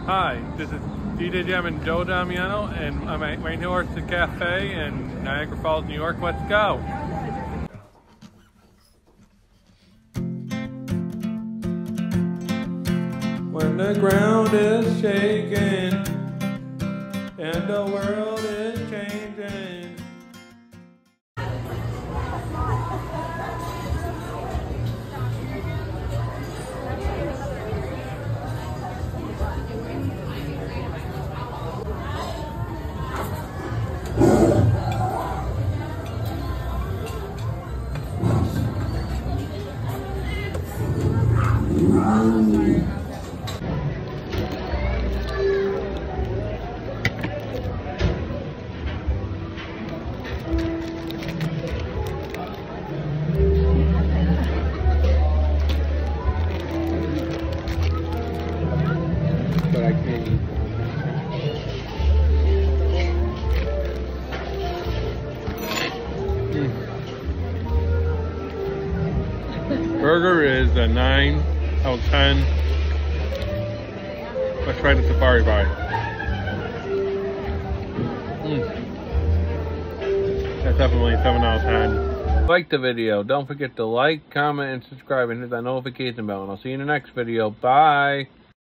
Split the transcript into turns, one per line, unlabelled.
Hi, this is DJ Jam and Joe Damiano, and I'm at Rainforest Cafe in Niagara Falls, New York. Let's go! When the ground is shaking and the world is changing. But I can't eat. Burger is a 9 out of 10. Let's try the safari bite. That's definitely a 7 out of 10. Like the video. Don't forget to like, comment, and subscribe, and hit that notification bell. And I'll see you in the next video. Bye.